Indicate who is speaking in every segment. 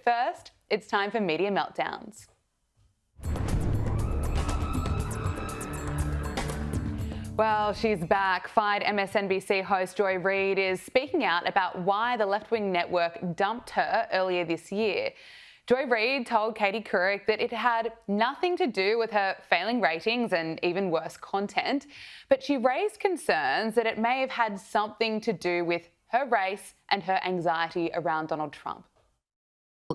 Speaker 1: But first, it's time for Media Meltdowns. Well, she's back. Fired MSNBC host Joy Reid is speaking out about why the left-wing network dumped her earlier this year. Joy Reid told Katie Couric that it had nothing to do with her failing ratings and even worse content, but she raised concerns that it may have had something to do with her race and her anxiety around Donald Trump.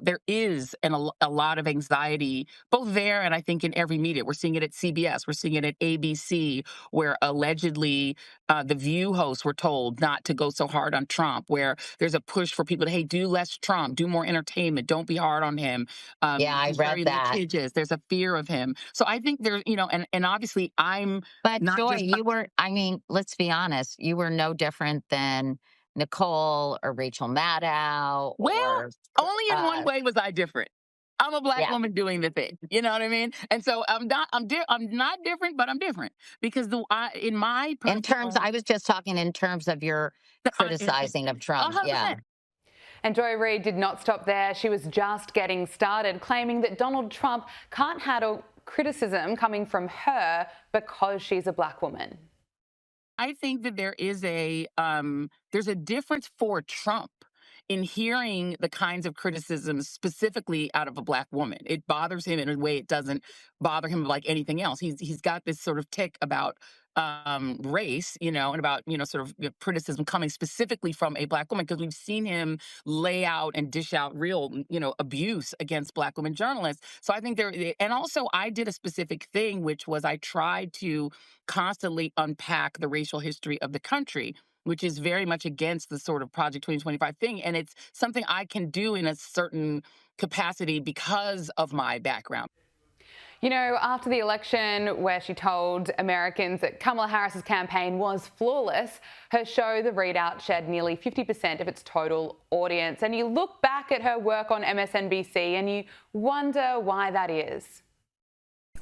Speaker 2: There is a lot of anxiety, both there and I think in every media. We're seeing it at CBS. We're seeing it at ABC, where allegedly the View hosts were told not to go so hard on Trump, where there's a push for people to, hey, do less Trump, do more entertainment, don't be hard on him.
Speaker 3: Yeah, I read that.
Speaker 2: Litigious. There's a fear of him. So I think there's, and obviously
Speaker 3: But Joy, let's be honest, you were no different than Nicole or Rachel Maddow.
Speaker 2: Well, only in one way was I different. I'm a black woman doing the thing. You know what I mean? And so I'm not different, but I'm different because
Speaker 3: I was just talking in terms of your criticizing of Trump.
Speaker 2: 100%.
Speaker 3: Yeah.
Speaker 1: And Joy Reid did not stop there. She was just getting started, claiming that Donald Trump can't handle criticism coming from her because she's a black woman.
Speaker 2: I think that there's a difference for Trump in hearing the kinds of criticisms specifically out of a black woman. It bothers him in a way it doesn't bother him like anything else. He's got this sort of tick about race, and about, sort of criticism coming specifically from a black woman, because we've seen him lay out and dish out real, abuse against black women journalists. So I think and also I did a specific thing, which was I tried to constantly unpack the racial history of the country, which is very much against the sort of Project 2025 thing. And it's something I can do in a certain capacity because of my background.
Speaker 1: After the election where she told Americans that Kamala Harris's campaign was flawless, her show, The Readout, shed nearly 50% of its total audience. And you look back at her work on MSNBC and you wonder why that is.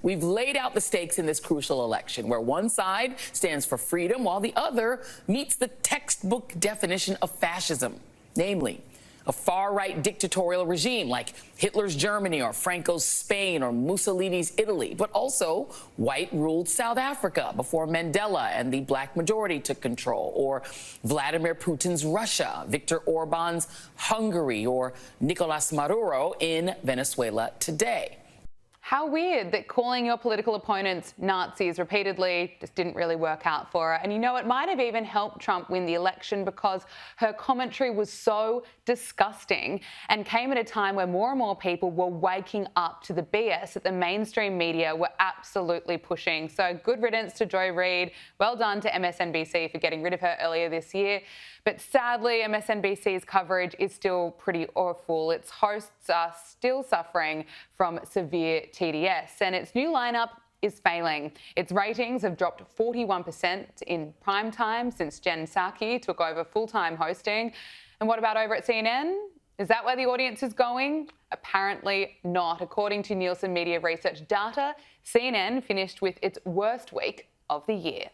Speaker 4: We've laid out the stakes in this crucial election, where one side stands for freedom while the other meets the textbook definition of fascism, namely a far-right dictatorial regime like Hitler's Germany or Franco's Spain or Mussolini's Italy, but also white-ruled South Africa before Mandela and the black majority took control, or Vladimir Putin's Russia, Viktor Orban's Hungary, or Nicolas Maduro in Venezuela today.
Speaker 1: How weird that calling your political opponents Nazis repeatedly just didn't really work out for her. And it might have even helped Trump win the election because her commentary was so disgusting and came at a time where more and more people were waking up to the BS that the mainstream media were absolutely pushing. So good riddance to Joy Reid. Well done to MSNBC for getting rid of her earlier this year. But sadly, MSNBC's coverage is still pretty awful. Its hosts are still suffering from severe TDS, and its new lineup is failing. Its ratings have dropped 41% in prime time since Jen Psaki took over full-time hosting. And what about over at CNN? Is that where the audience is going? Apparently not. According to Nielsen Media Research data, CNN finished with its worst week of the year.